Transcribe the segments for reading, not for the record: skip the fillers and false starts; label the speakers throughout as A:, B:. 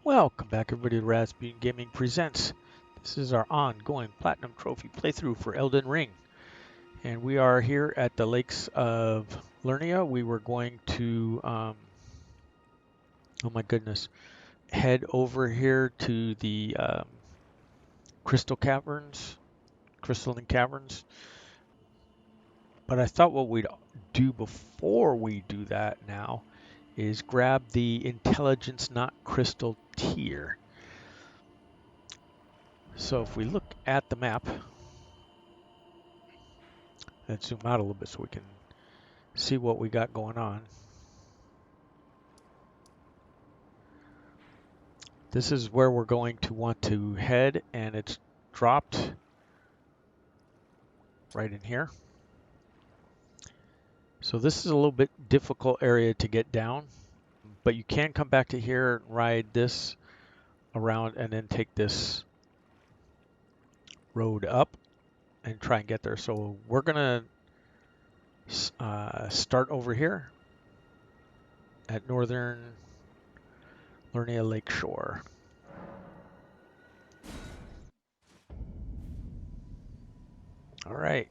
A: Welcome back everybody to Rasputin Gaming Presents. This is our ongoing Platinum Trophy playthrough for Elden Ring. And we are here at the Lakes of Lernia. We were going to, oh my goodness, head over here to the crystalline caverns. But I thought what we'd do before we do that now is grab the intelligence not crystal tier. So if we look at the map, let's zoom out a little bit so we can see what we got going on. This is where we're going to want to head, and it's dropped right in here. So this is a little bit difficult area to get down, but you can come back to here and ride this around and then take this road up and try and get there. So we're gonna start over here at northern Lernia Lake Shore. All right,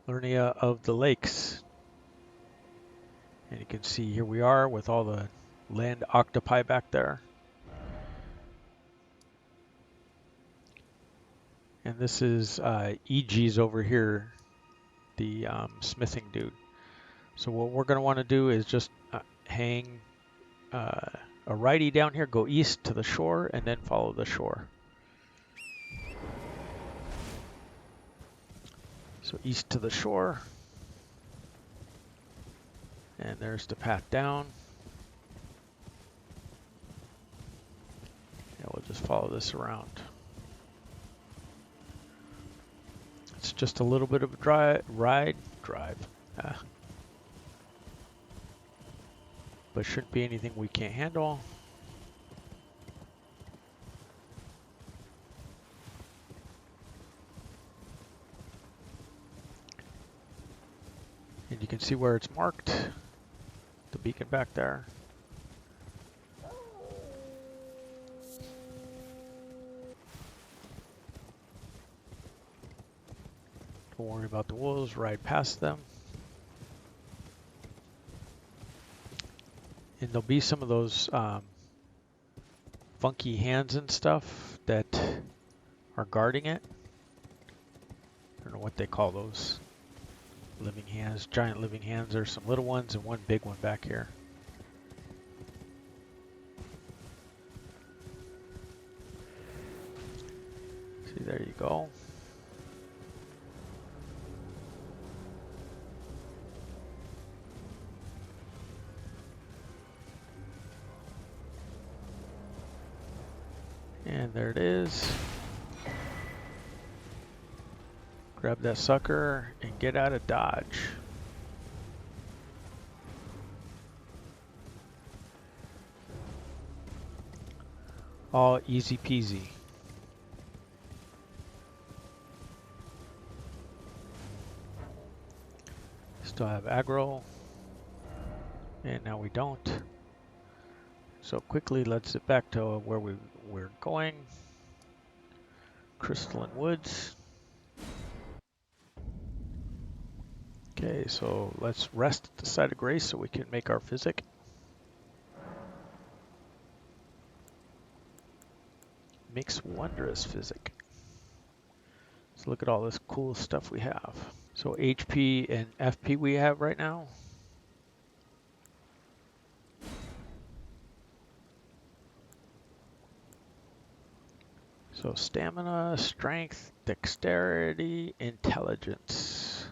A: Lernia of the Lakes. And you can see here we are with all the land octopi back there. And this is EG's over here, the smithing dude. So what we're going to want to do is just hang a righty down here, go east to the shore, and then follow the shore. So east to the shore. And there's the path down. And we'll just follow this around. It's just a little bit of a drive. But shouldn't be anything we can't handle. And you can see where it's marked, the beacon back there. Don't worry about the wolves, ride past them. And there'll be some of those funky hands and stuff that are guarding it. I don't know what they call those. Living hands, giant living hands. There's some little ones and one big one back here. See, there you go. And there it is. Grab that sucker and get out of dodge. All easy peasy. Still have aggro. And now we don't. So quickly, let's get back to where we're going. Crystalline Woods. Okay, so let's rest at the site of grace so we can make our Physik. Makes Wondrous Physik. So look at all this cool stuff we have. So HP and FP we have right now. So stamina, strength, dexterity, intelligence.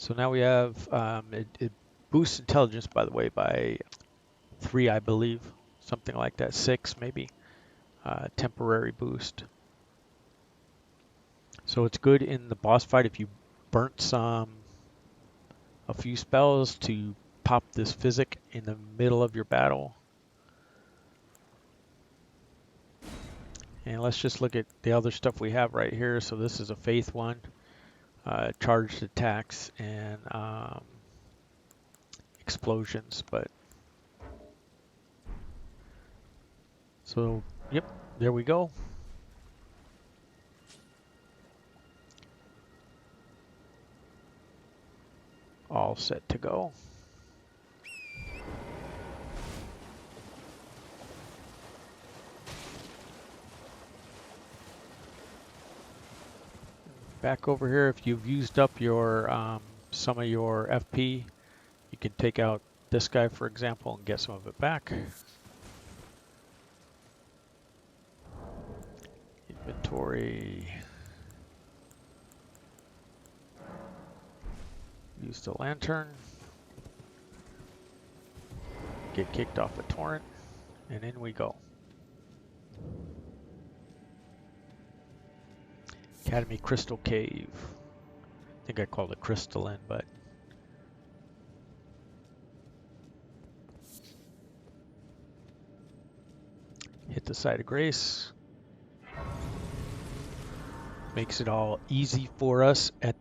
A: So now we have, it boosts intelligence, by the way, by 3, I believe. Something like that, 6 maybe. Temporary boost. So it's good in the boss fight if you burnt a few spells to pop this Physik in the middle of your battle. And let's just look at the other stuff we have right here. So this is a faith one, charged attacks and explosions, but so yep, there we go. All set to go. Back over here, if you've used up your some of your FP, you can take out this guy, for example, and get some of it back. Inventory. Use the lantern. Get kicked off a torrent, and in we go. Academy Crystal Cave. I think I called it crystalline, but hit the site of grace. Makes it all easy for us at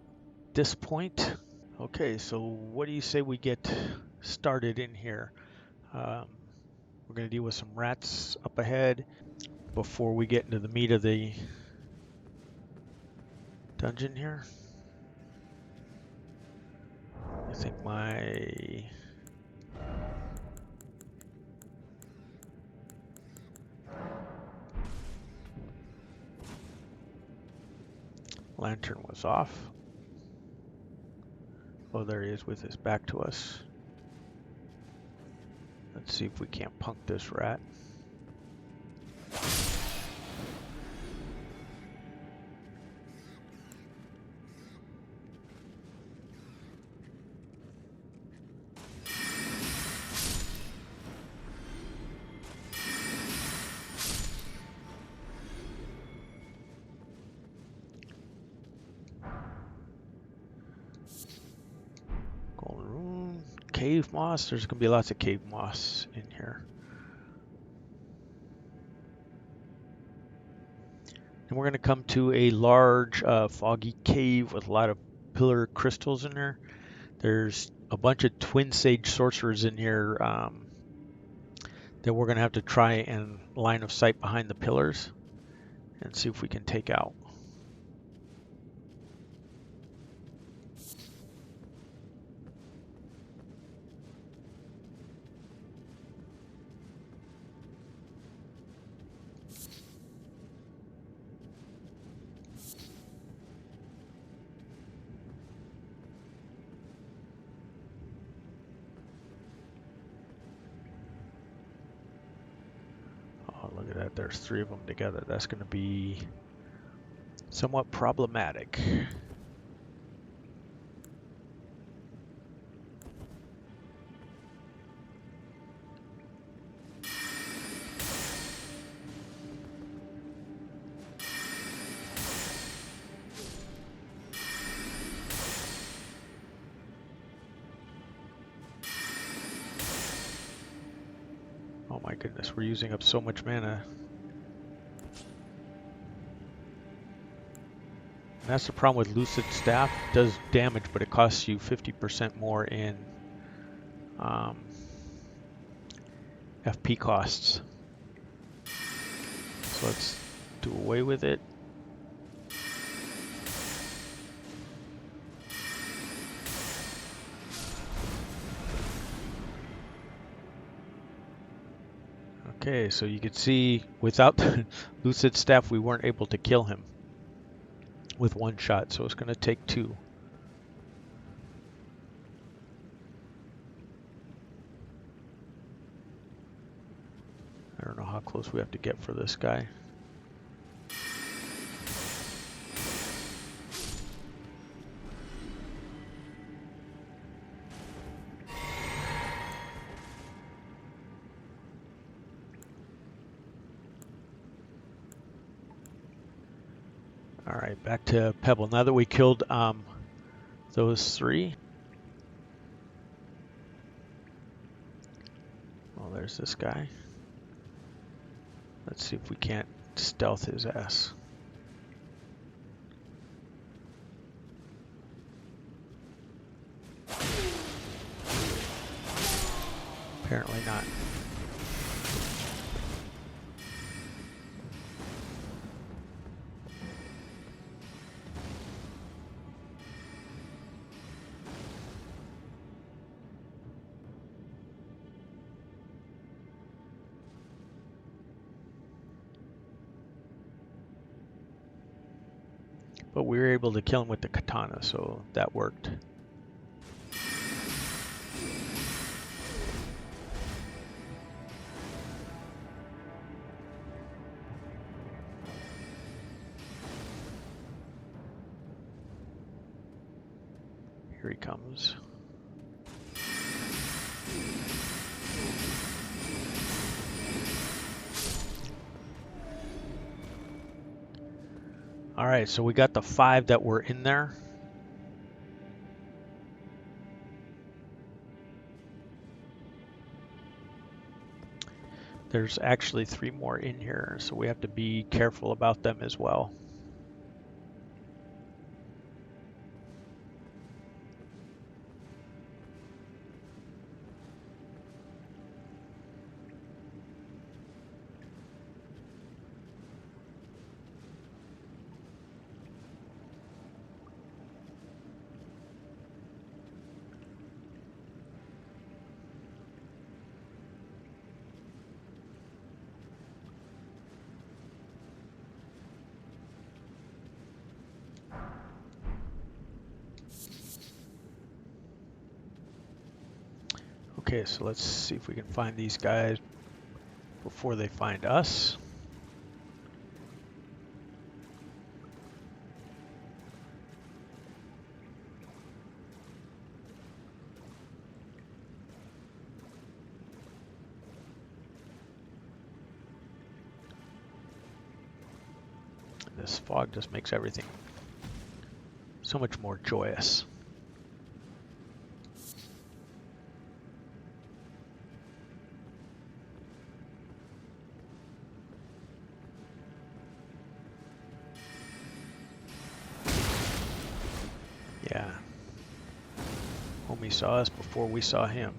A: this point. Okay, so what do you say we get started in here? We're going to deal with some rats up ahead before we get into the meat of the dungeon here. I think my lantern was off. Oh, there he is with his back to us. Let's see if we can't punk this rat. Golden rune, cave moss. There's going to be lots of cave moss in here. And we're going to come to a large foggy cave with a lot of pillar crystals in there. There's a bunch of twin sage sorcerers in here that we're going to have to try and line of sight behind the pillars and see if we can take out. Look at that, there's 3 of them together. That's going to be somewhat problematic. Oh my goodness, we're using up so much mana. And that's the problem with Lucid Staff. It does damage, but it costs you 50% more in FP costs. So let's do away with it. Okay, so you can see without Lucid Staff, we weren't able to kill him with 1 shot, so it's going to take 2. I don't know how close we have to get for this guy. Alright, back to Pebble. Now that we killed those 3. Well, there's this guy. Let's see if we can't stealth his ass. Apparently not. But we were able to kill him with the katana, so that worked. Here he comes. All right, so we got the 5 that were in there. There's actually 3 more in here, so we have to be careful about them as well. Okay, so let's see if we can find these guys before they find us. This fog just makes everything so much more joyous. Yeah. Homie saw us before we saw him.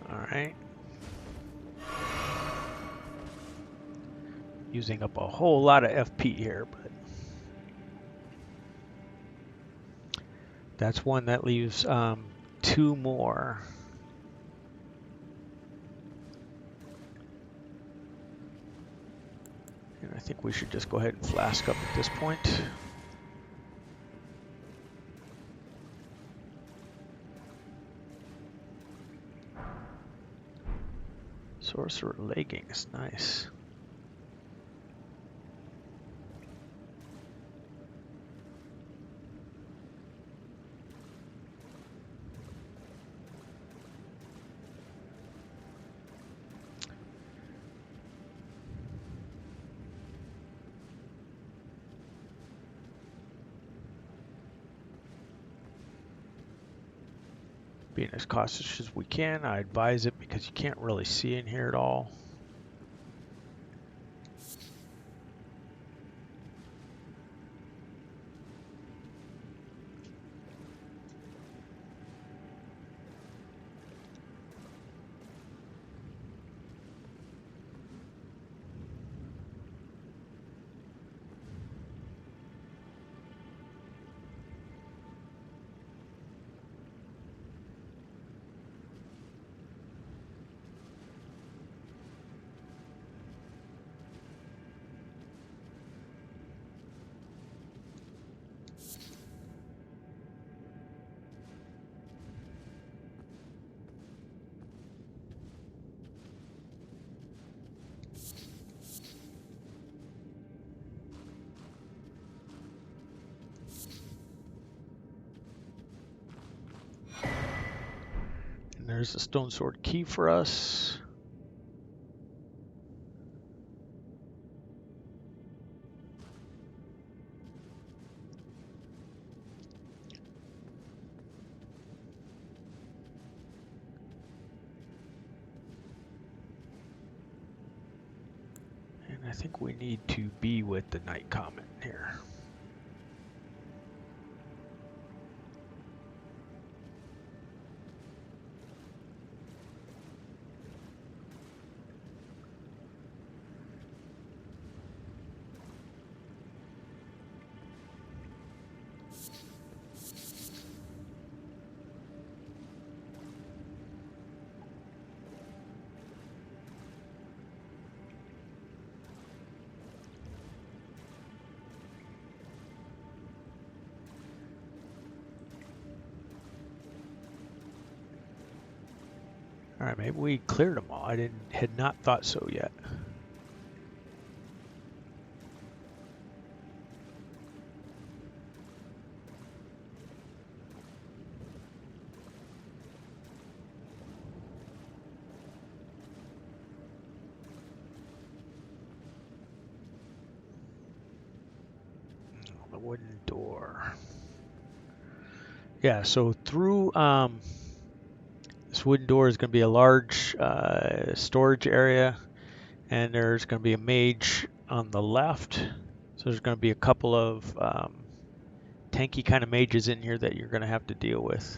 A: Alright. Using up a whole lot of FP here, but that's one that leaves 2 more. And I think we should just go ahead and flask up at this point. Sorcerer leggings, nice. Being as cautious as we can, I advise it because you can't really see in here at all. There's a stone sword key for us. And I think we need to be with the Night Comet here. All right, maybe we cleared them all. I had not thought so yet. The wooden door. Yeah, so through this wooden door is going to be a large storage area, and there's going to be a mage on the left. So there's going to be a couple of tanky kind of mages in here that you're going to have to deal with.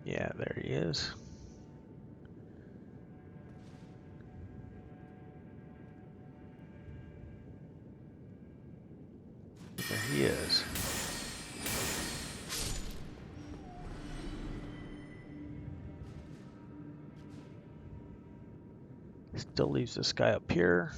A: Yeah, there he is. There he is. Still leaves this guy up here.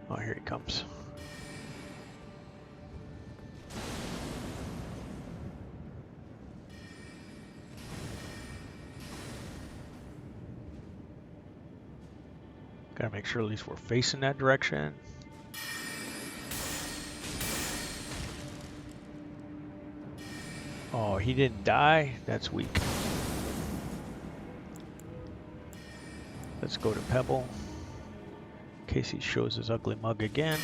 A: Oh, here he comes. Gotta make sure at least we're facing that direction. Oh, he didn't die? That's weak. Let's go to Pebble. In case he shows his ugly mug again.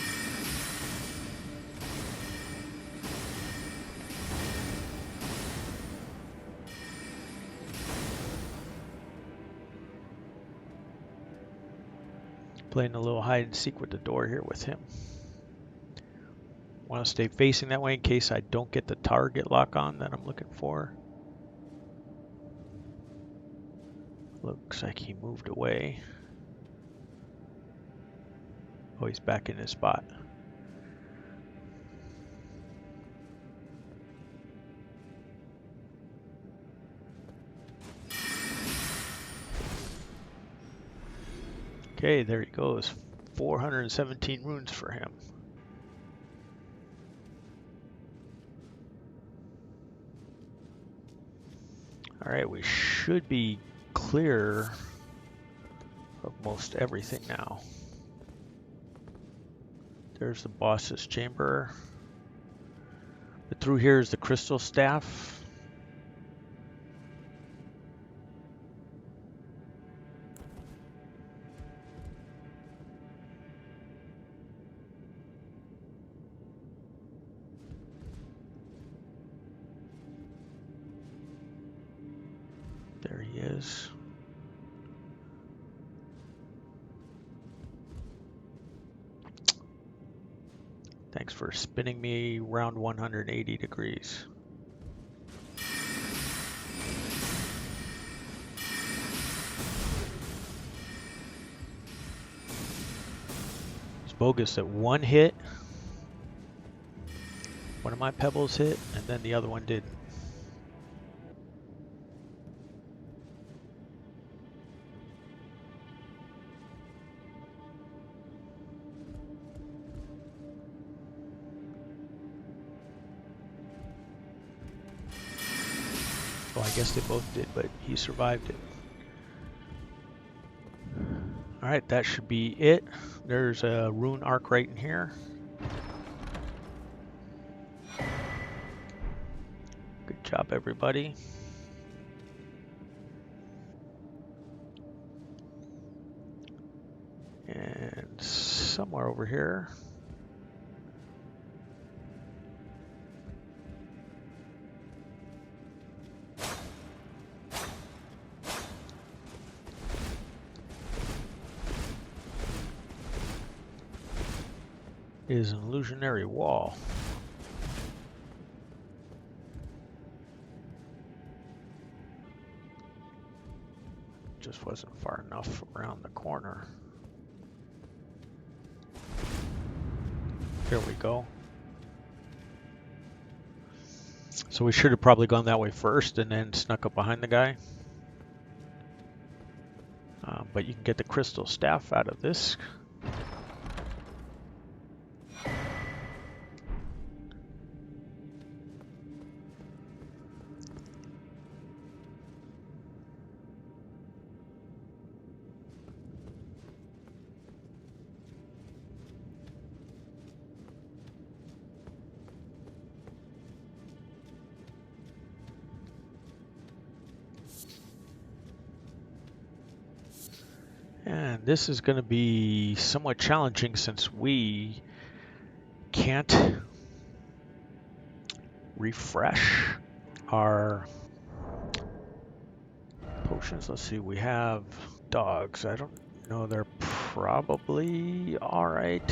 A: Playing a little hide and seek with the door here with him. Want to stay facing that way in case I don't get the target lock on that I'm looking for. Looks like he moved away. Oh, he's back in his spot. Okay, there he goes. 417 runes for him. All right, we should be clear of most everything now. There's the boss's chamber. But through here is the crystal staff. There he is. Thanks for spinning me around 180 degrees. bogus that one hit. One of my pebbles hit, and then the other one didn't. Well, I guess they both did, but he survived it. Alright, that should be it. There's a rune arc right in here. Good job, everybody. And somewhere over here. Is an illusionary wall. Just wasn't far enough around the corner. There we go. So we should have probably gone that way first and then snuck up behind the guy. But you can get the crystal staff out of this. And this is going to be somewhat challenging since we can't refresh our potions. Let's see, we have dogs. I don't know, they're probably all right.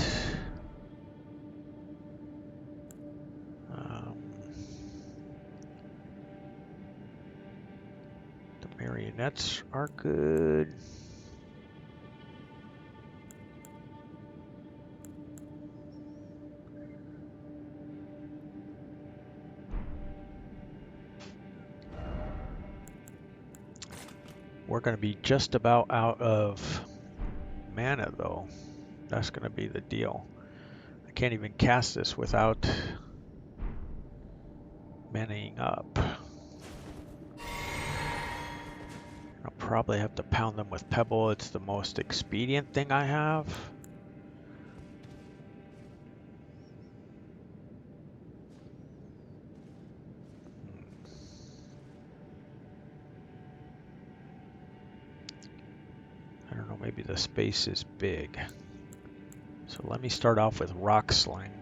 A: The marionettes are good. We're going to be just about out of mana, though. That's going to be the deal. I can't even cast this without manaing up. I'll probably have to pound them with Pebble. It's the most expedient thing I have. I don't know, maybe the space is big. So let me start off with Rock Sling,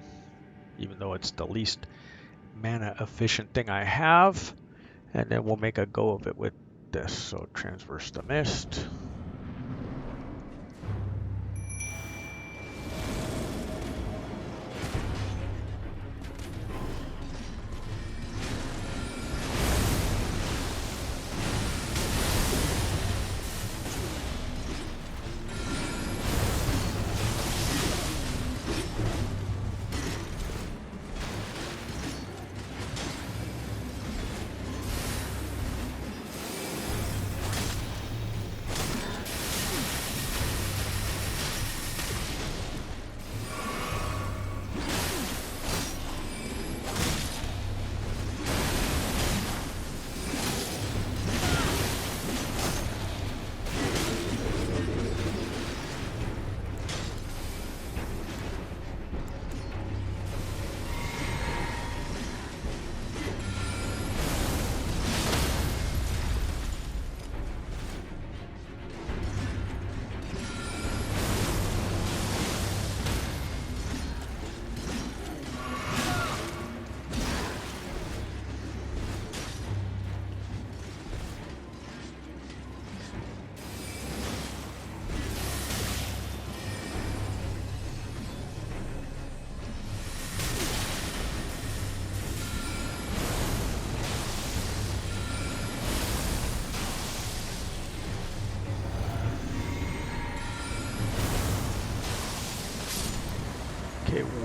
A: even though it's the least mana efficient thing I have. And then we'll make a go of it with this. So Transverse the Mist.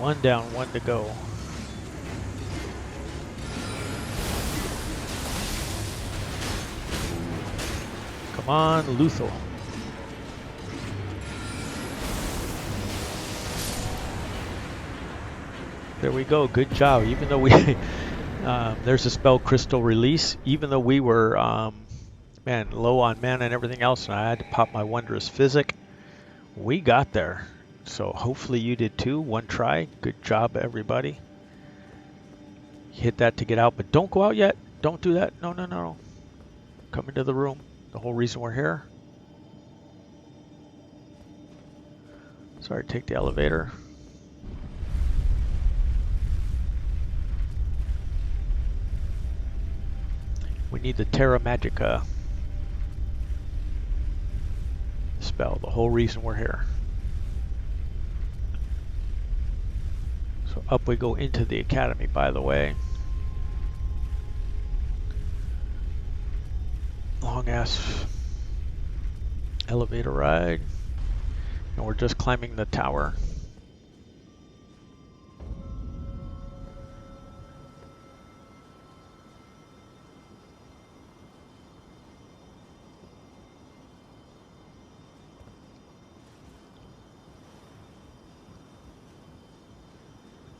A: One down, one to go. Come on, Luthor. There we go. Good job. Even though we, there's a spell crystal release. Even though we were, man, low on mana and everything else, and I had to pop my Wondrous Physik, we got there. So hopefully you did too. One try. Good job, everybody. Hit that to get out, but don't go out yet. Don't do that. No, no, no. Come into the room. The whole reason we're here. Sorry, take the elevator. We need the Terra Magica spell, the whole reason we're here. So up we go into the Academy, by the way. Long ass elevator ride. And we're just climbing the tower.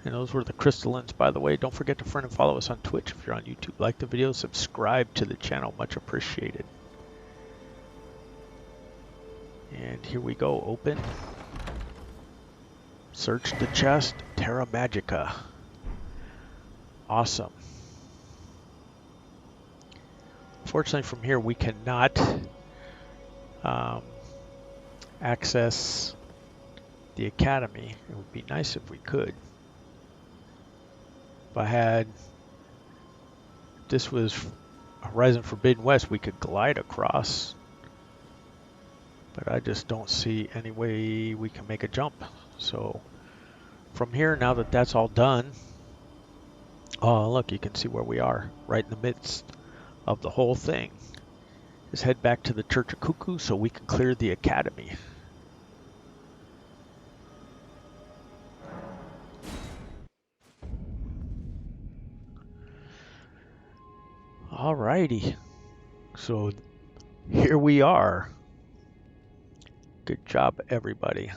A: And those were the crystallines, by the way. Don't forget to friend and follow us on Twitch if you're on YouTube. Like the video, subscribe to the channel. Much appreciated. And here we go. Open. Search the chest. Terra Magica. Awesome. Unfortunately, from here we cannot access the Academy. It would be nice if we could. If I had, if this was Horizon Forbidden West, we could glide across. But I just don't see any way we can make a jump. So from here, now that that's all done, oh look, you can see where we are, right in the midst of the whole thing. Let's head back to the Church of Cuckoo so we can clear the Academy. Alrighty, so here we are. Good job, everybody.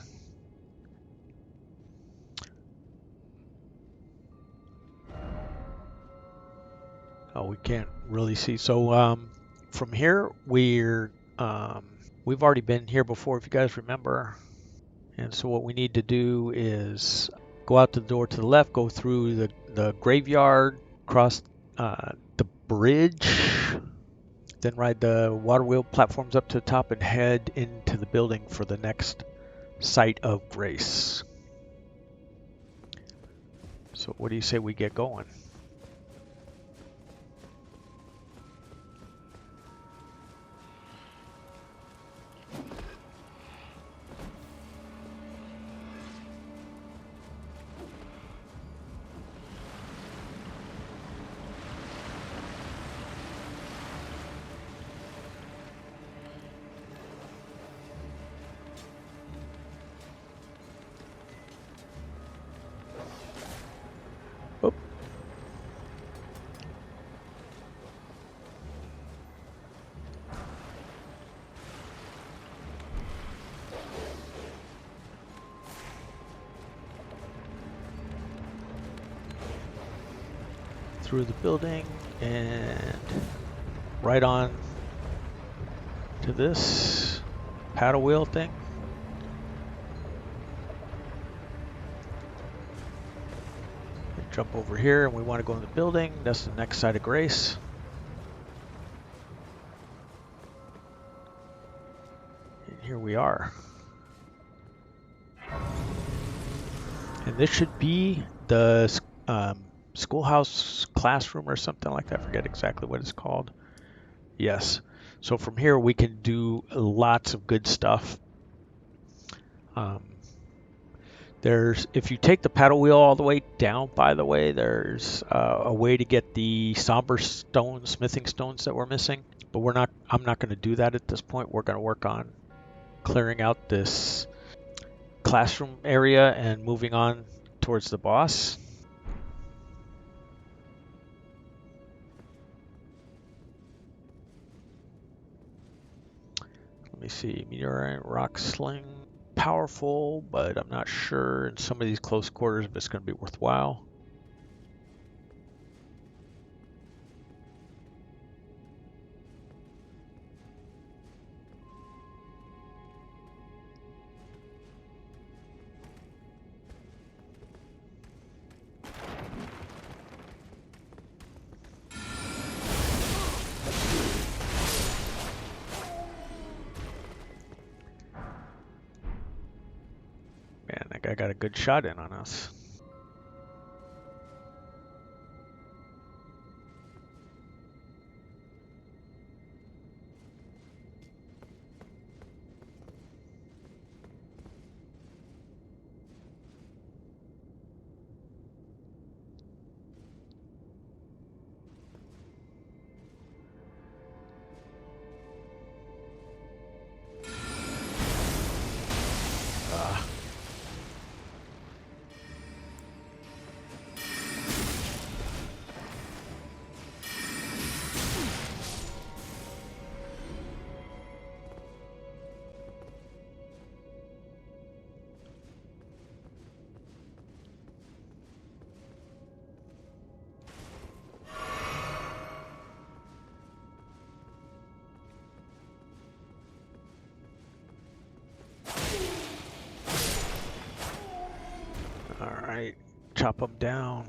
A: Oh, we can't really see. So from here, we've already been here before, if you guys remember. And so what we need to do is go out the door to the left, go through the graveyard, cross the bridge, then ride the water wheel platforms up to the top and head into the building for the next site of grace. So what do you say we get going? Oh. Through the building and right on to this paddle wheel thing. And jump over here, and we want to go in the building. That's the next site of grace. And here we are. And this should be the Schoolhouse classroom or something like that. I forget exactly what it's called. Yes. So from here we can do lots of good stuff. If you take the paddle wheel all the way down, by the way, there's a way to get the somber stones, smithing stones that we're missing. But I'm not going to do that at this point. We're going to work on clearing out this classroom area and moving on towards the boss. Let me see. Meteorite, rock sling, powerful, but I'm not sure in some of these close quarters if it's going to be worthwhile. Man, that guy got a good shot in on us. Alright, chop them down.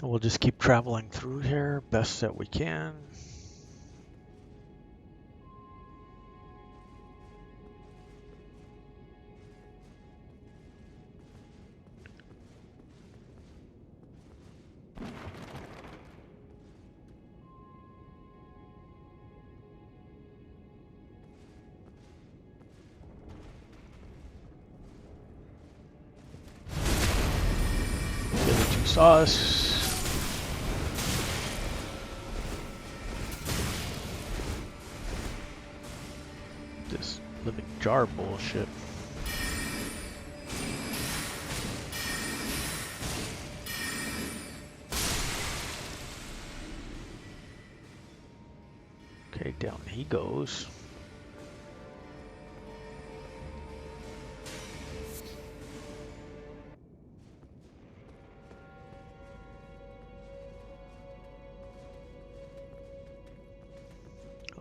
A: We'll just keep traveling through here best that we can. The other two saw us. This living jar bullshit. Okay, down he goes.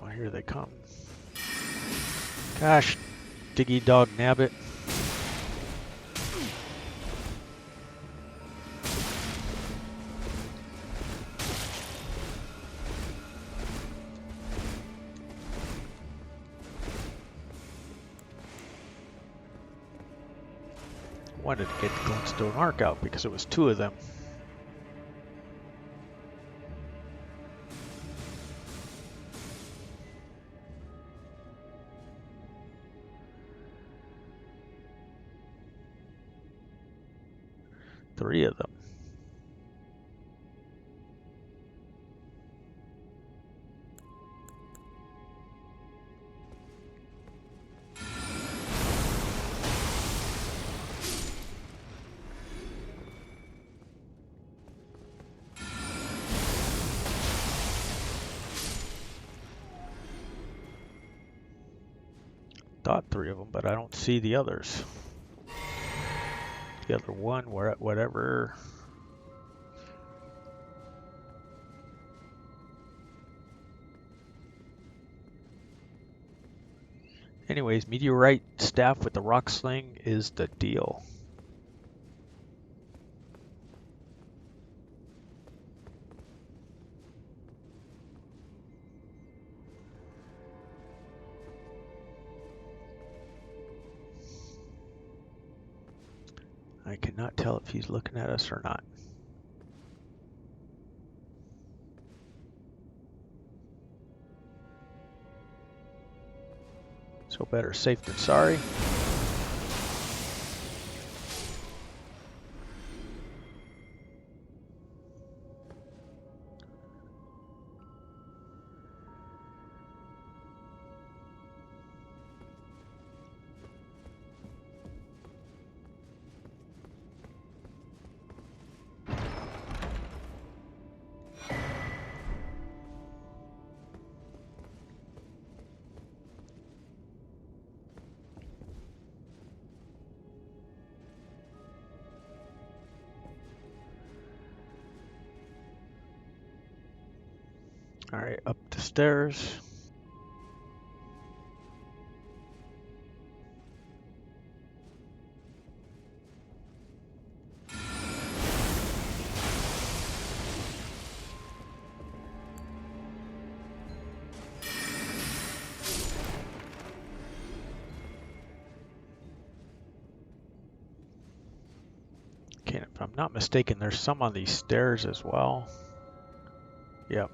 A: Oh, here they come. Gosh, diggy dog nabbit. Wanted to get the glintstone arc out because it was two of them. Three of them. Thought three of them, but I don't see the others. The other one, whatever. Anyways, meteorite staff with the rock sling is the deal. I cannot tell if he's looking at us or not. So better safe than sorry. All right, up the stairs. Okay, if I'm not mistaken, there's some on these stairs as well. Yep.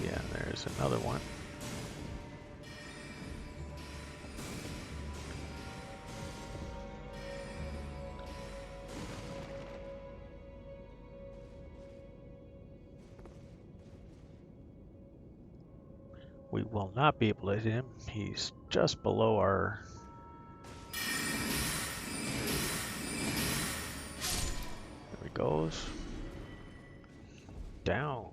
A: Yeah, there's another one. We will not be able to hit him. He's just below our... There he goes. Down.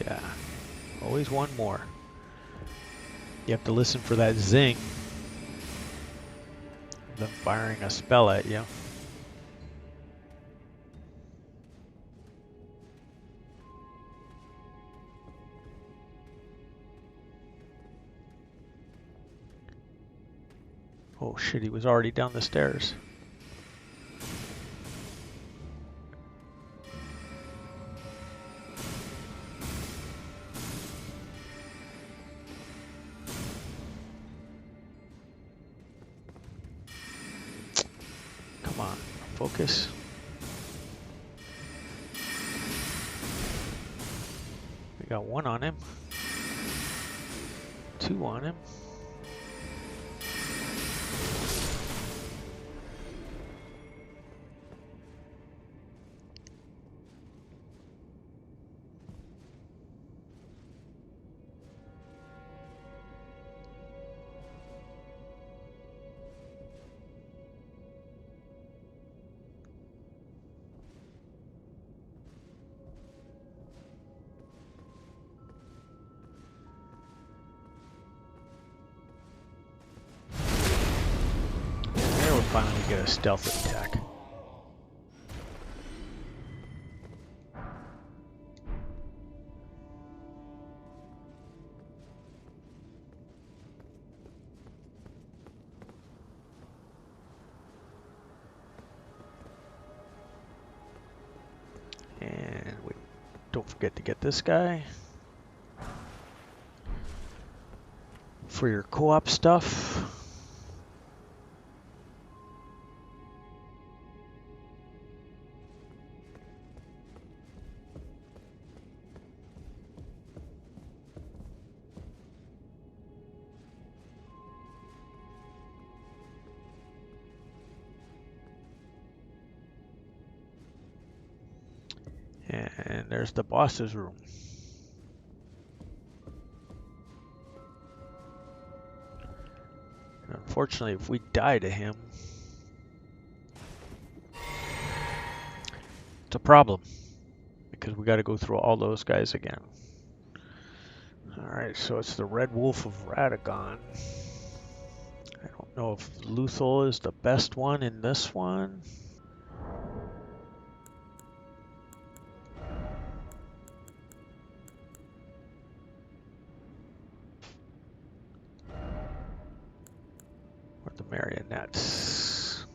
A: Yeah. Always one more. You have to listen for that zing. Them firing a spell at you. Oh shit, he was already down the stairs. Come on, focus. We got one on him. Two on him. There we'll finally get a stealth attack. And we don't forget to get this guy for your co-op stuff. And there's the boss's room. And unfortunately, if we die to him, it's a problem. Because we got to go through all those guys again. Alright, so it's the Red Wolf of Radagon. I don't know if Luthul is the best one in this one. Or the marionettes.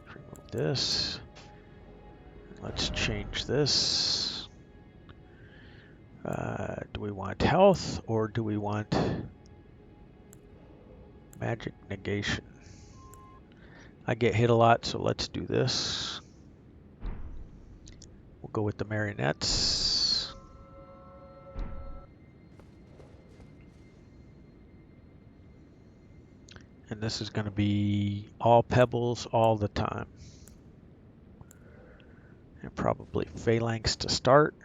A: Remove this. Let's change this. Do we want health or do we want magic negation? I get hit a lot, so let's do this. We'll go with the marionettes. And this is going to be all pebbles all the time. And probably phalanx to start.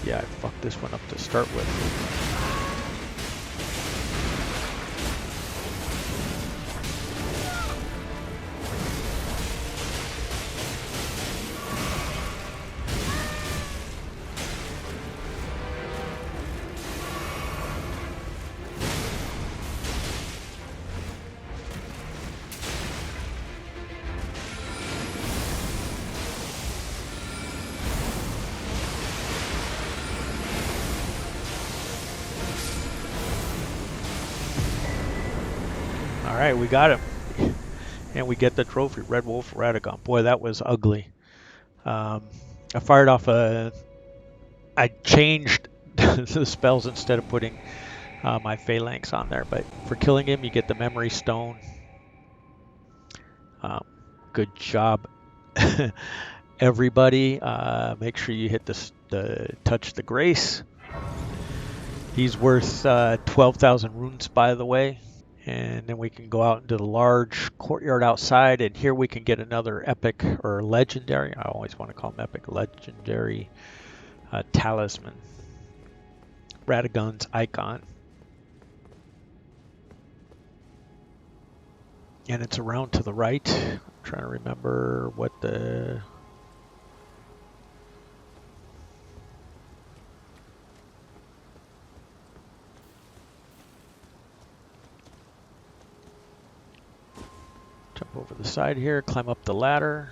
A: Yeah, I fucked this one up to start with. All right, we got him. And we get the trophy, Red Wolf Radagon. Boy, that was ugly. I fired off I changed the spells instead of putting my phalanx on there. But for killing him, you get the memory stone. Good job, everybody. Make sure you hit the touch the grace. He's worth 12,000 runes, by the way. And then we can go out into the large courtyard outside, and here we can get another epic or legendary. I always want to call them epic, legendary talisman. Radagon's icon. And it's around to the right. I'm trying to remember what the... Jump over the side here, climb up the ladder.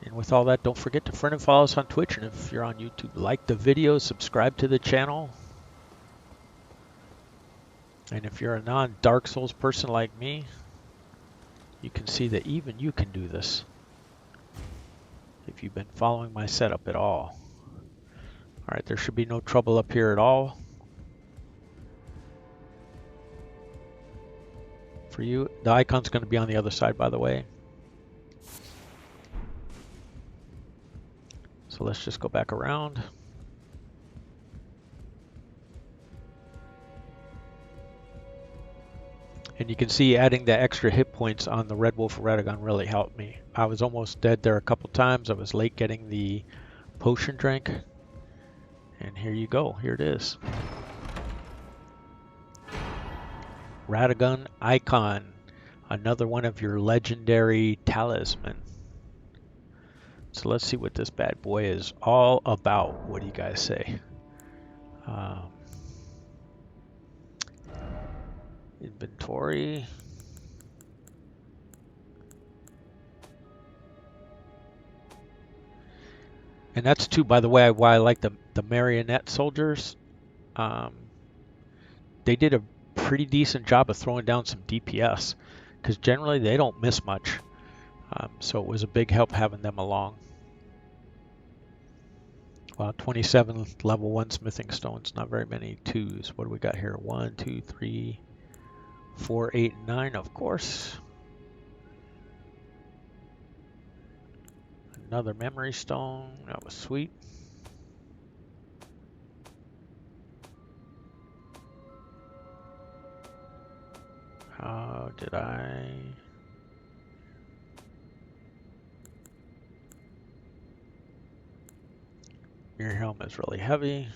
A: And with all that, don't forget to friend and follow us on Twitch. And if you're on YouTube, like the video, subscribe to the channel. And if you're a non-Dark Souls person like me, you can see that even you can do this. If you've been following my setup at all. Alright, there should be no trouble up here at all. For you, the icon's going to be on the other side, by the way. So let's just go back around. And you can see adding the extra hit points on the Red Wolf Radagon really helped me. I was almost dead there a couple times. I was late getting the potion drink. And here you go. Here it is. Radagon icon. Another one of your legendary talisman. So let's see what this bad boy is all about. What do you guys say? Inventory. And that's too, by the way, why I like the marionette soldiers. They did a pretty decent job of throwing down some DPS, because generally they don't miss much. So it was a big help having them along. Wow, 27 level 1 smithing stones, not very many 2s. What do we got here? 1, 2, 3, 4, 8, 9, of course. Another memory stone. That was sweet. How did I... Your helm is really heavy.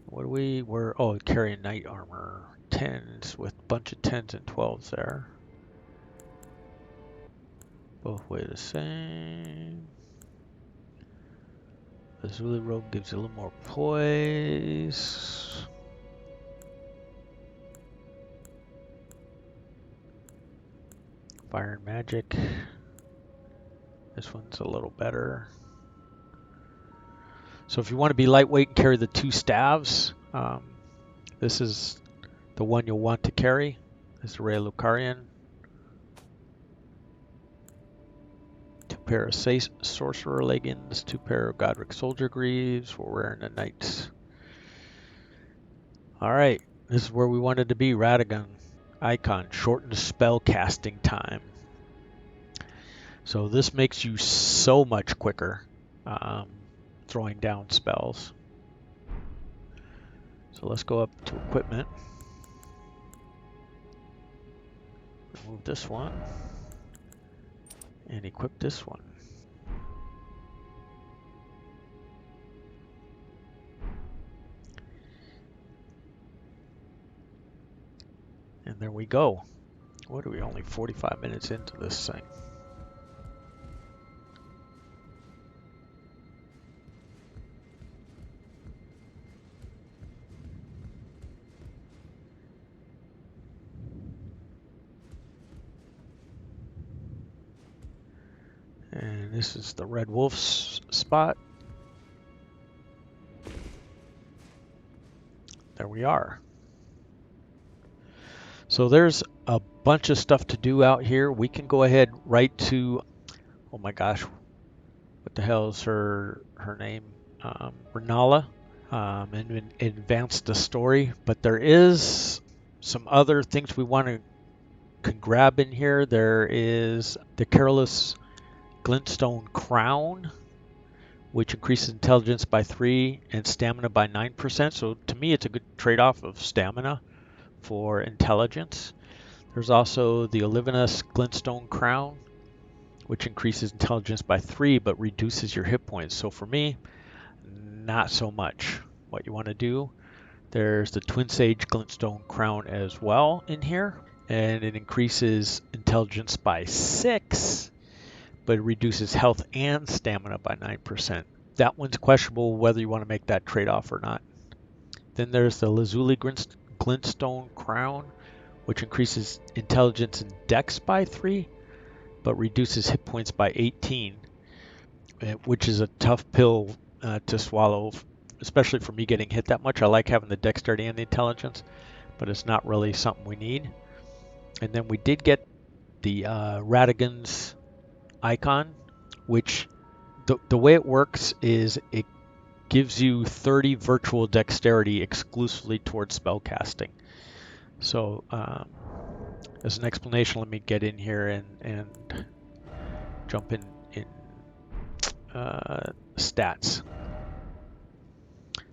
A: What do we... Oh, carrying knight armor. 10s with a bunch of 10s and 12s there. Both way the same. The Zulu robe gives you a little more poise. Fire and magic. This one's a little better. So if you want to be lightweight and carry the 2 staves, this is the one you'll want to carry is the Raya Lucarian. 2 pair of sorcerer leggings, 2 pair of Godric soldier greaves. We're wearing the knights. All right, this is where we wanted to be. Radagon icon shortens spell casting time. So this makes you so much quicker throwing down spells. So let's go up to equipment. Remove this one and equip this one. And there we go. What are we, only 45 minutes into this thing? And this is the Red Wolf's spot. There we are. So there's a bunch of stuff to do out here. We can go ahead right to, oh my gosh, what the hell is her name? Renala, and advance the story. But there is some other things we want to can grab in here. There is the Careless Glintstone Crown, which increases intelligence by 3 and stamina by 9%. So to me, it's a good trade-off of stamina for intelligence. There's also the Olivinus Glintstone Crown, which increases intelligence by 3 but reduces your hit points. So for me, not so much. What you want to do, there's the Twin Sage Glintstone Crown as well in here, and it increases intelligence by 6 but it reduces health and stamina by 9%. That one's questionable whether you want to make that trade-off or not. Then there's the Lazuli Glintstone Crown, which increases intelligence and dex by 3, but reduces hit points by 18, which is a tough pill to swallow, especially for me getting hit that much. I like having the dexterity and the intelligence, but it's not really something we need. And then we did get the Radagon's icon, which the way it works is it gives you 30 virtual dexterity exclusively towards spellcasting. So as an explanation, let me get in here and jump in stats.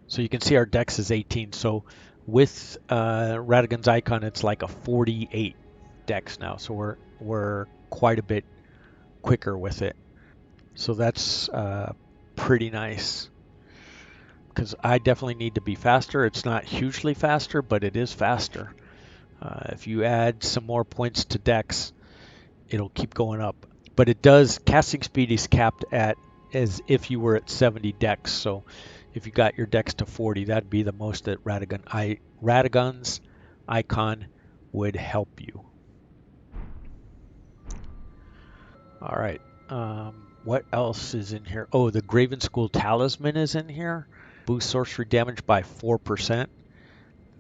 A: So you can see our dex is 18. So with Radagon's icon, it's like a 48 dex now. So we're quite a bit quicker with it. So that's pretty nice, because I definitely need to be faster. It's not hugely faster, but it is faster. If you add some more points to dex, it'll keep going up. But it does, casting speed is capped at as if you were at 70 dex. So if you got your dex to 40, that'd be the most that Radagon's icon would help you. All right. What else is in here? Oh, the Graven School Talisman is in here. Boost sorcery damage by 4%.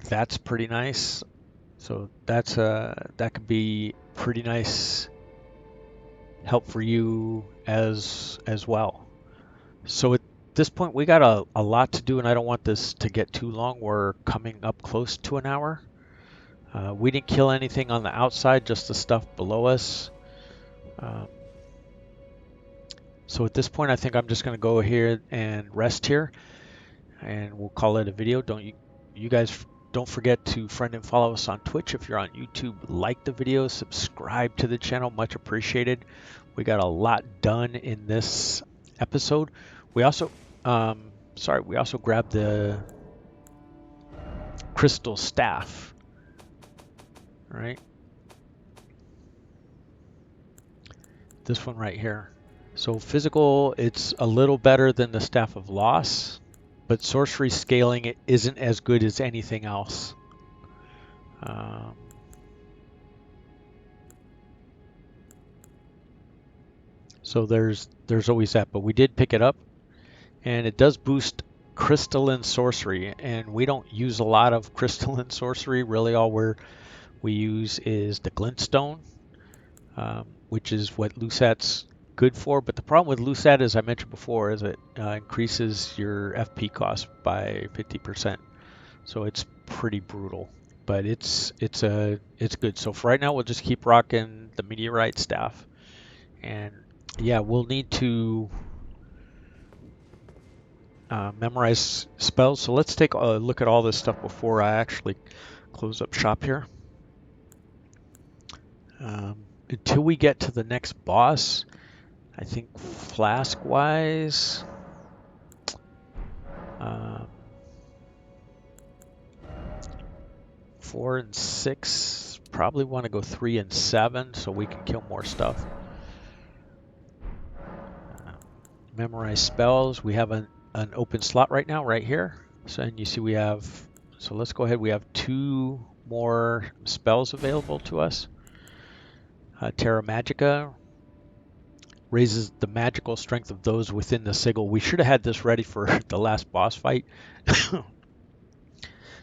A: That's pretty nice. So that could be pretty nice help for you as well. So at this point, we got a lot to do, and I don't want this to get too long. We're coming up close to an hour. We didn't kill anything on the outside, just the stuff below us. So at this point, I think I'm just going to go here and rest here, and we'll call it a video. You guys don't forget to friend and follow us on Twitch. If you're on YouTube, like the video, subscribe to the channel, much appreciated. We got a lot done in this episode. We also, we also grabbed the crystal staff. All right, this one right here. So physical, it's a little better than the Staff of Loss, but sorcery scaling it isn't as good as anything else. So there's always that, but we did pick it up, and it does boost crystalline sorcery, and we don't use a lot of crystalline sorcery. Really, all we use is the glintstone, which is what Lusat's good for. But the problem with Lusat, as I mentioned before, is it increases your FP cost by 50%. So it's pretty brutal, but it's good. So for right now, we'll just keep rocking the meteorite staff, and yeah, we'll need to memorize spells. So let's take a look at all this stuff before I actually close up shop here. Until we get to the next boss, I think flask-wise, 4 and 6, probably want to go 3 and 7 so we can kill more stuff. Memorize spells. We have an open slot right now, right here. So, and you see we have, so let's go ahead. We have 2 more spells available to us. Terra Magica raises the magical strength of those within the sigil. We should have had this ready for the last boss fight.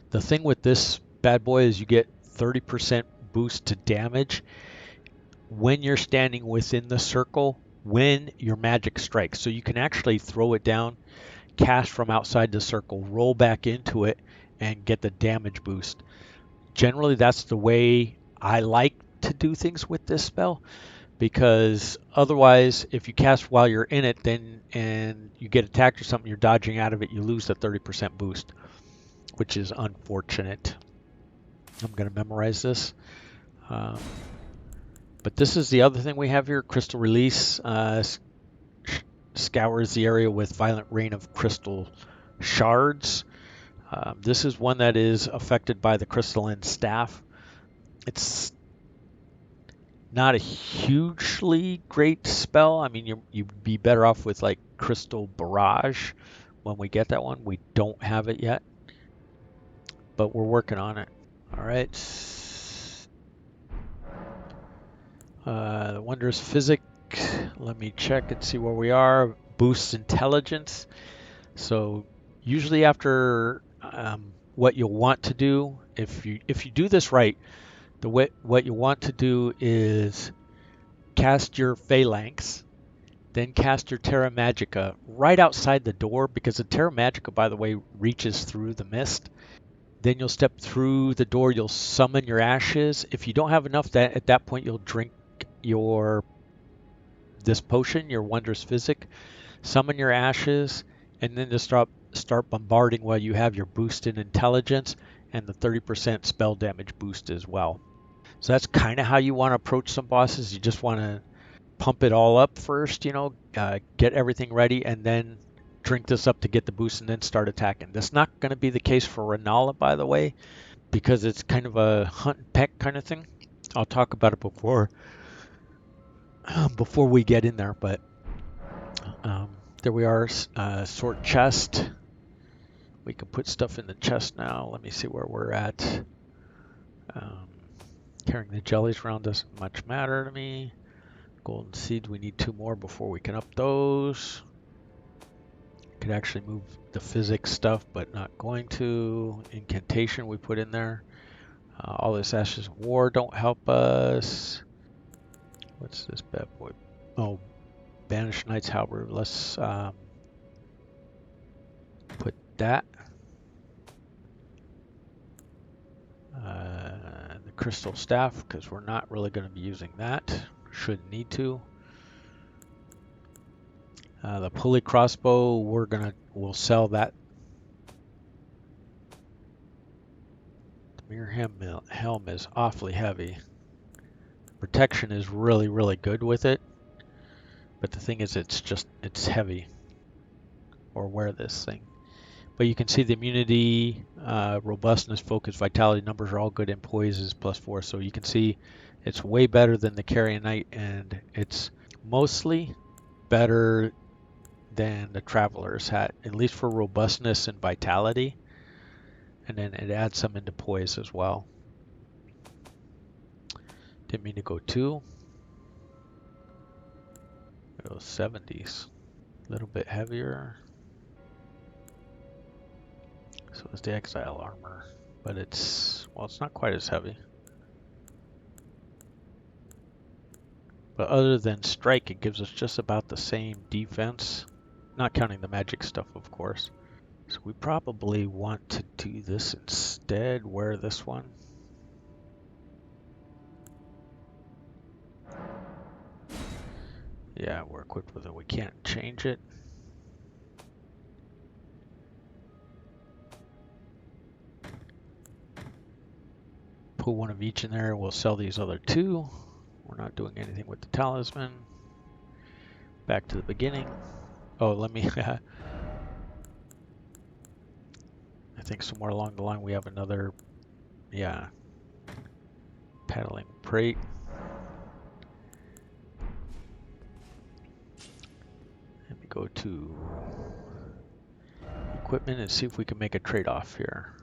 A: The thing with this bad boy is you get 30% boost to damage when you're standing within the circle when your magic strikes. So you can actually throw it down, cast from outside the circle, roll back into it, and get the damage boost. Generally, that's the way I like to do things with this spell, because otherwise, if you cast while you're in it, then and you get attacked or something, you're dodging out of it, you lose the 30% boost, which is unfortunate. I'm going to memorize this. But this is the other thing we have here. Crystal Release scours the area with violent rain of crystal shards. This is one that is affected by the crystalline staff. It's not a hugely great spell. I mean, you'd be better off with like Crystal Barrage when we get that one. We don't have it yet, but we're working on it. All right. The Wondrous Physik. Let me check and see where we are. Boosts intelligence. So usually after what you'll want to do, if you do this right, what you want to do is cast your Phalanx, then cast your Terra Magica right outside the door, because the Terra Magica, by the way, reaches through the mist. Then you'll step through the door, you'll summon your ashes. If you don't have enough, at that point you'll drink this potion, your Wondrous Physik, summon your ashes, and then just start bombarding while you have your boost in intelligence and the 30% spell damage boost as well. So that's kind of how you want to approach some bosses. You just want to pump it all up first, get everything ready, and then drink this up to get the boost and then start attacking. That's not going to be the case for Renala, by the way, because it's kind of a hunt and peck kind of thing. I'll talk about it before we get in there, but there we are. Sort chest. We can put stuff in the chest now. Let me see where we're at. Carrying the jellies around doesn't much matter to me. Golden seeds, we need 2 more before we can up those. Could actually move the physics stuff, but not going to. Incantation we put in there. All this Ashes of War don't help us. What's this bad boy? Oh, Banished Knight's Halberd. Let's put that. The Crystal Staff, because we're not really going to be using that. Shouldn't need to. The pulley crossbow, we'll sell that. The mirror helm is awfully heavy. Protection is really, really good with it, but the thing is, it's heavy. Or wear this thing. But you can see the immunity, robustness, focus, vitality numbers are all good in poises +4. So you can see it's way better than the Carrion Knight, and it's mostly better than the Traveler's Hat, at least for robustness and vitality. And then it adds some into poise as well. Didn't mean to go 2. Go 70s. A little bit heavier. So it's the exile armor, but it's, well, it's not quite as heavy. But other than strike, it gives us just about the same defense, not counting the magic stuff, of course. So we probably want to do this instead, wear this one. Yeah, we're equipped with it. We can't change it. Put one of each in there. We'll sell these other two. We're not doing anything with the talisman. Back to the beginning. Oh, let me... I think somewhere along the line we have another... Yeah. Paddling Prate. Let me go to equipment and see if we can make a trade-off here.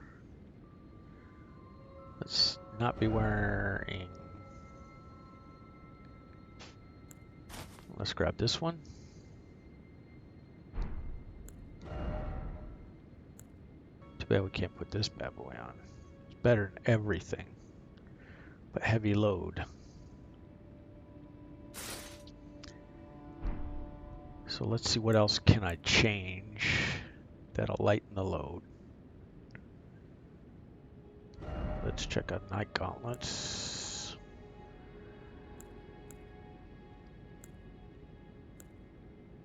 A: Let's not be wearing... Let's grab this one. Too bad we can't put this bad boy on. It's better than everything, but heavy load. So let's see what else can I change that'll lighten the load. Let's check out Night Gauntlets.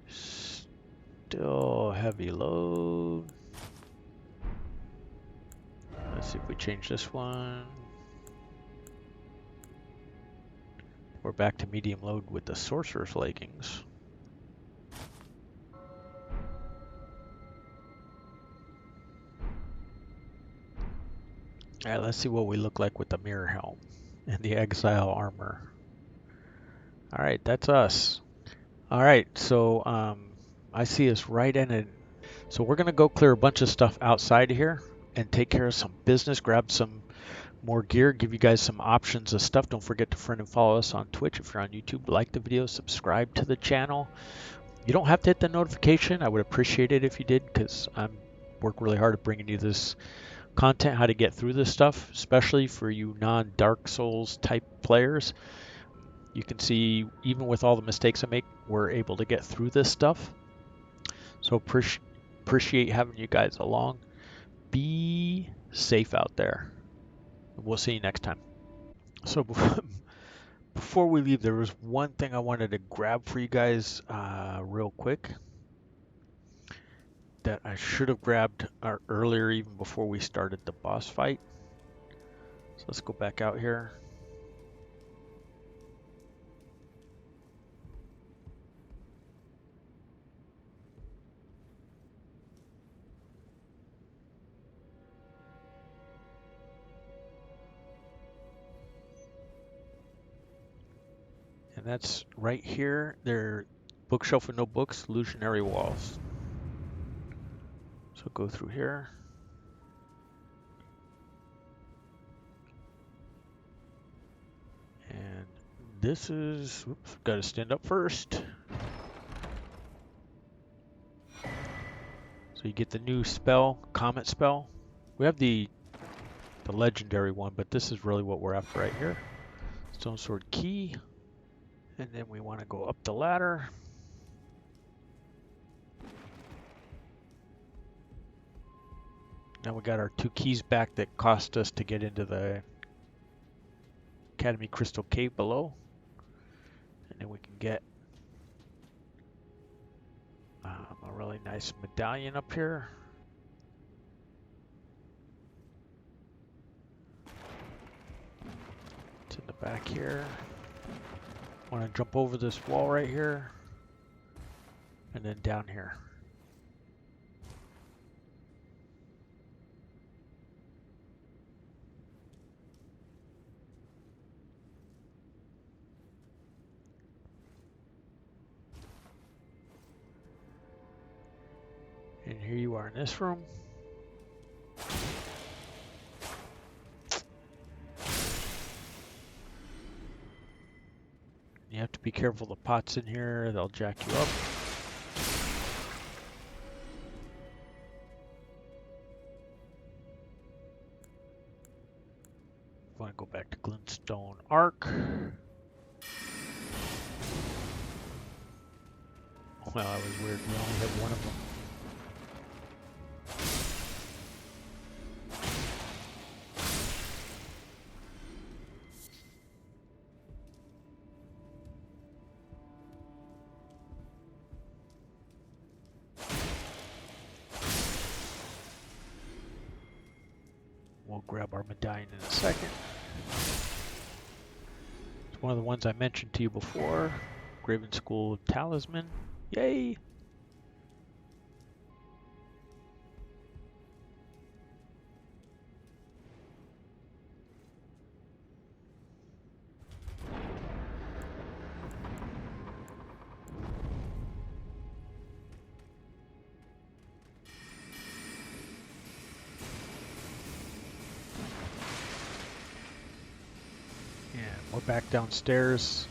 A: Still heavy load. Let's see if we change this one. We're back to medium load with the Sorcerer's leggings. Alright, let's see what we look like with the mirror helm and the exile armor. Alright, that's us. Alright, so I see us right in it. So we're going to go clear a bunch of stuff outside here and take care of some business, grab some more gear, give you guys some options of stuff. Don't forget to friend and follow us on Twitch. If you're on YouTube, like the video, subscribe to the channel. You don't have to hit the notification. I would appreciate it if you did, because I work really hard at bringing you this content, how to get through this stuff, especially for you non-Dark Souls type players. You can see, even with all the mistakes I make, we're able to get through this stuff. So appreciate having you guys along. Be safe out there. We'll see you next time. So before we leave, there was one thing I wanted to grab for you guys real quick that I should have grabbed earlier, even before we started the boss fight. So let's go back out here. And that's right here. They're bookshelf with no books, illusionary walls. So go through here. And this is, oops, got to stand up first. So you get the new spell, Comet spell. We have the legendary one, but this is really what we're after right here. Stone Sword Key. And then we want to go up the ladder. Now we got our 2 keys back that cost us to get into the Academy Crystal Cave below. And then we can get a really nice medallion up here. It's in the back here. Want to jump over this wall right here. And then down here. And here you are in this room. You have to be careful, the pots in here, they'll jack you up. want to go back to Glintstone Arc. Well, that was weird. We only have one of them. We'll grab our medallion in a second. It's one of the ones I mentioned to you before. Graven School Talisman. Yay! We're back downstairs,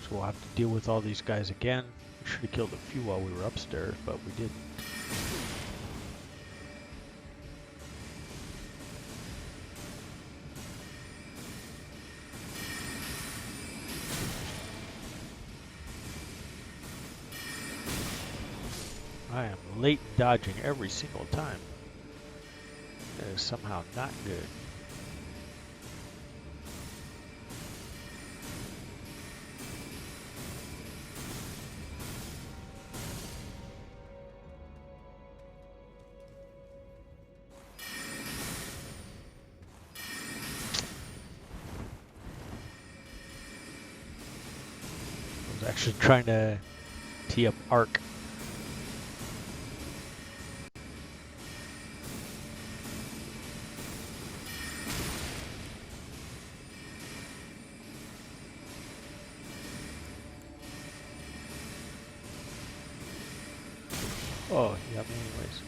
A: so we'll have to deal with all these guys again. We should have killed a few while we were upstairs, but we didn't. I am late dodging every single time. That is somehow not good. Actually trying to tee up arc. Oh, yeah, anyways.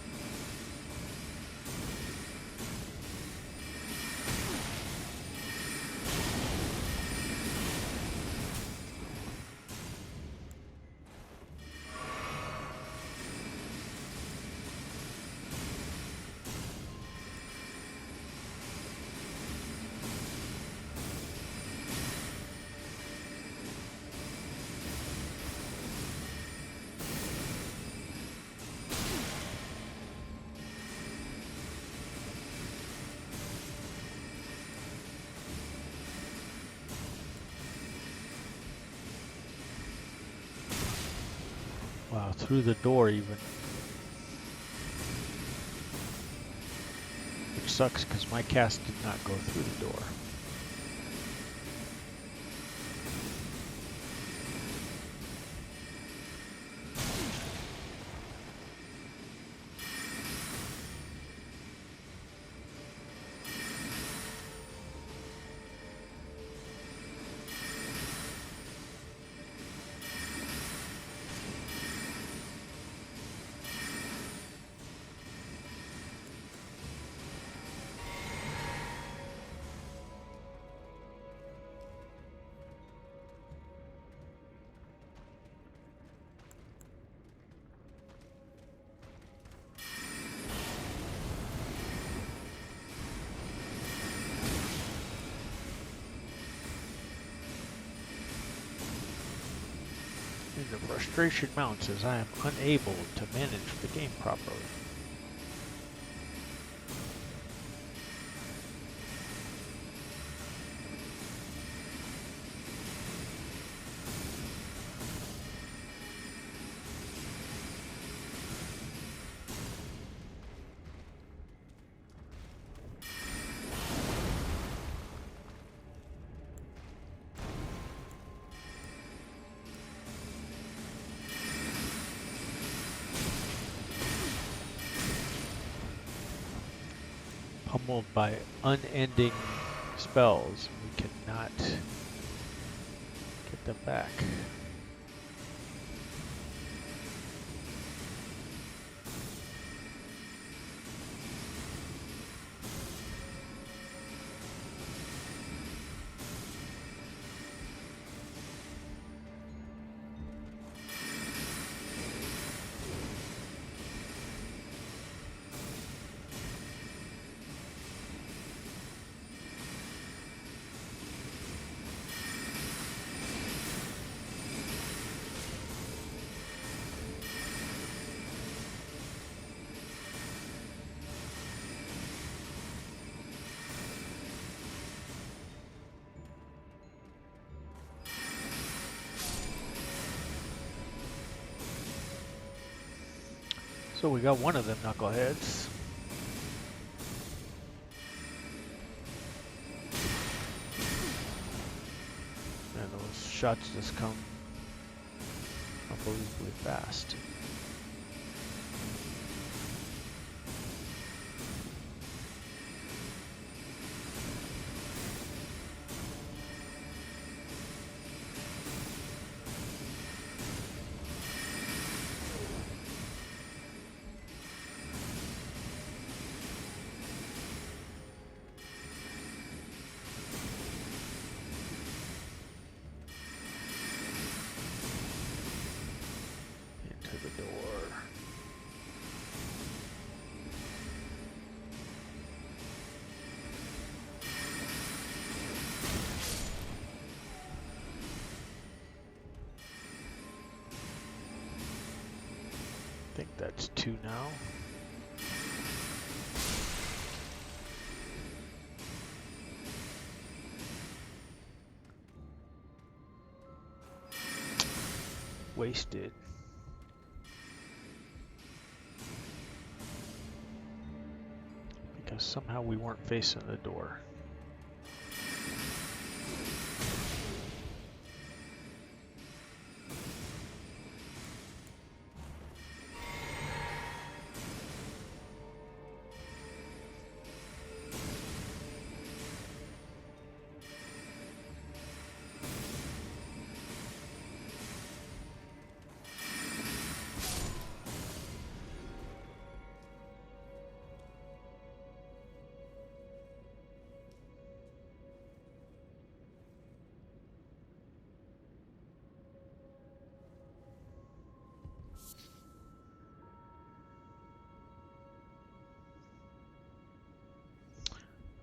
A: Wow, through the door even. Which sucks because my cast did not go through the door. And the frustration mounts as I am unable to manage the game properly. Pummeled by unending spells. We cannot get them back. So we got one of them knuckleheads. And those shots just come unbelievably fast. Into the door. I think that's 2 now. Wasted. Because somehow we weren't facing the door.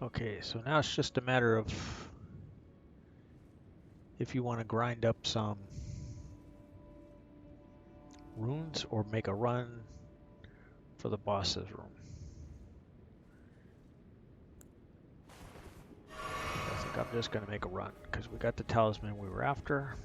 A: Okay, so now it's just a matter of if you want to grind up some runes or make a run for the boss's room. I think I'm just going to make a run because we got the talisman we were after.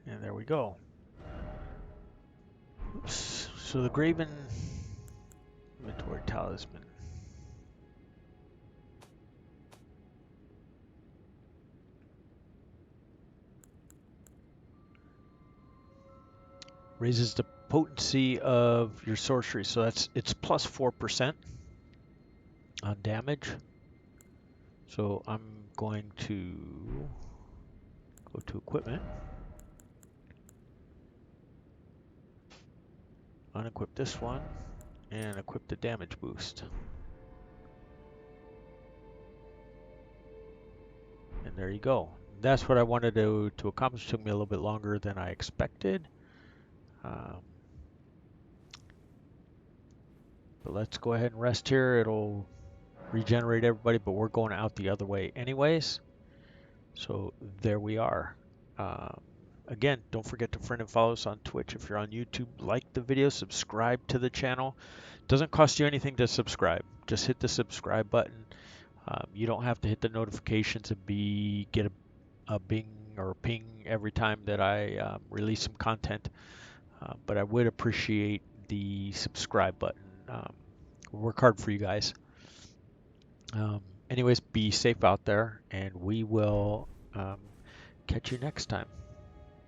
A: And there we go. Oops. So the Graven Inventory Talisman. Raises the potency of your sorcery. So it's plus 4% on damage. So I'm going to go to equipment. Unequip this one and equip the damage boost. And there you go. That's what I wanted to accomplish. It took me a little bit longer than I expected. But let's go ahead and rest here. It'll regenerate everybody, but we're going out the other way anyways. So there we are. Again, don't forget to friend and follow us on Twitch. If you're on YouTube, like the video, subscribe to the channel. Doesn't cost you anything to subscribe. Just hit the subscribe button. You don't have to hit the notifications and get a bing or a ping every time that I release some content. But I would appreciate the subscribe button. Work hard for you guys. Anyways, be safe out there, and we will catch you next time.